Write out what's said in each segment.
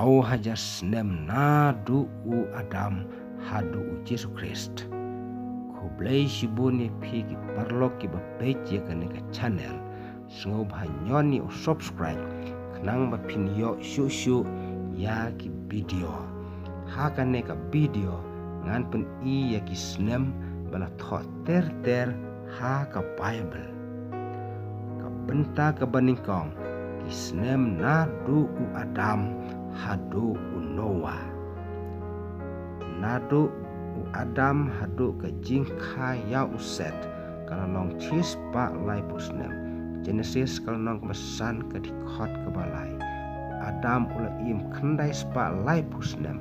au haja snem nadu u Adam hadu u Yesus Christ. Ko blai shibuni phi ki parlok ki ba page ka ne ka channel sngo ba nyoni o subscribe knang ba phin yo shu ya ki video ha ka ne ka video ngan pen I ya ki snem bala tho ter ha ka Bible ka benta ka baningkong ki snem nadu u Adam hadu u Noah. Nadu u Adam hadu ka jingkha ya u Set kalau long chis pa lai pusnem Genesis kalau nong kemesan ke dikhot ke balai Adam ula im khandai spa lai pusnem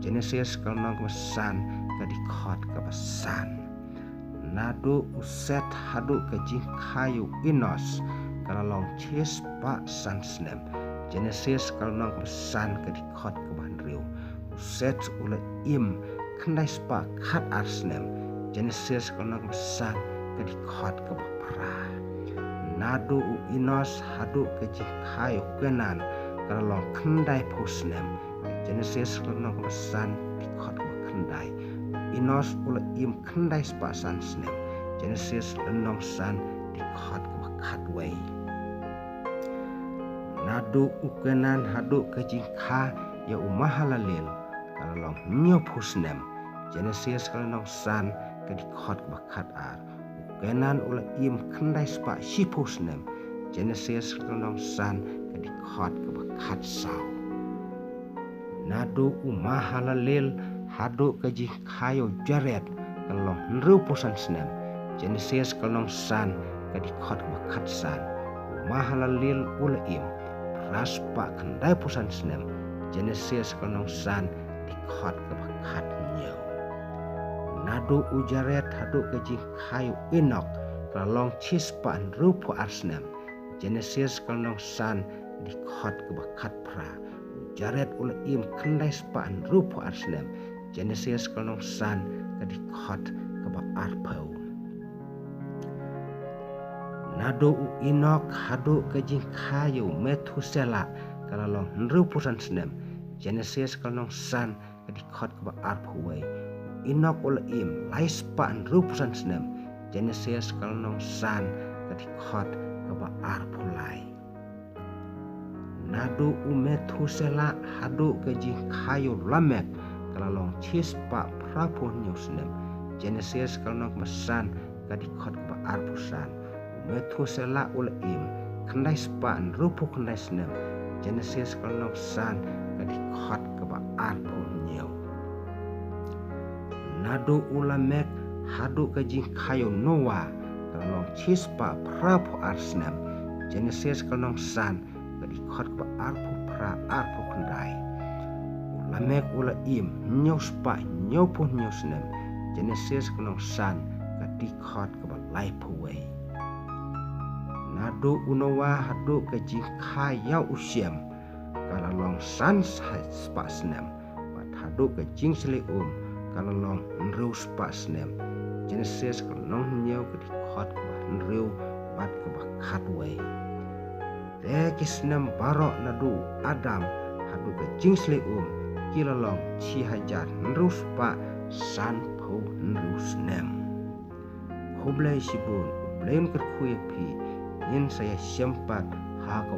Genesis kalau nong kemesan ke dikhot ke besan. Nadu u Set hadu ke jingkha yu Enos kalau long chis pa san snem Genesis kalau nong kemesan ke dikhot ke banriu Set ula im khandai spa khat arsnem Genesis kalau nong kemesan ke dikhot ke bapra. Nadu u Enos hadu ke jingkha yu Kenan kalau long khandai pusnem Genesis kalau nong kemesan dikhot ke khandai Enos ula im khandai spa san snem Genesis lenong san dikhot ke khatway. Nadu u Kenan hadu ke jingkha ya u Mahalalel kalau long nyo pusnem Genesis kalau nong san ke dikhot ke khat ar Kenan ula im khandai spa shipusnem Genesis kalau nong san ke dikhot ke khat sau. Nadu u Mahalalel hadu ke jingkha yo Jared kalau nru pusan snem Genesis kalau nong san ke dikhot ke khat san Mahalalel ula im raspa khandai pusan snem Genesis kalau nong san dikhot ke khat nyau. Nadu u Jared hadu ke jingkha yu Enok kalau long chispa nru pu arsnem Genesis kalau nong san dikhot ke khat pra Jared ula im khandai spa nru pu arsnem Genesis kalau nong san ke dikhot ke arpau. Nadu u Enok hadu ke jingkha yu Methuselah kalau long nru pusan snem Genesis kalau nong san ke dikhot ke arpawai. Enok ula im laispa nru pusan snem Genesis kalau nong san ke dikhot ke arpulai. Nadu u Methuselah hadu ke jingkha yu Lamek kalau long chispa prapu nyusnem Genesis kalau nong mesan ke dikhot ke arpusan. Methuselah ula im khandai spa nrupu khandai snem Genesis kalau nong san ke dikhot ke arpu nyau. Nadu u Lamek hadu ke jingkha yu Noah kalau long chispa prapu arsnem Genesis kalau nong san ke dikhot ke arpu pra arpu khandai. Lamek ula im nyau spa nyau pun nyau snem Genesis kalau nong san ke dikhot ke lai puwei. Nadu u Noah hadu ke jingkha ya Shem kalau long san spa snem bat hadu ke jingsli kalau long nru spa snem Genesis kalau nong nyau ke dikhot ke nru bat ke khatway. Te kisnem barok nadu Adam hadu ke jingsli kila long chi hajar nru spa san pau nru snem. Hublai sibun ublain kerkuye pi yin saya sempat ha ka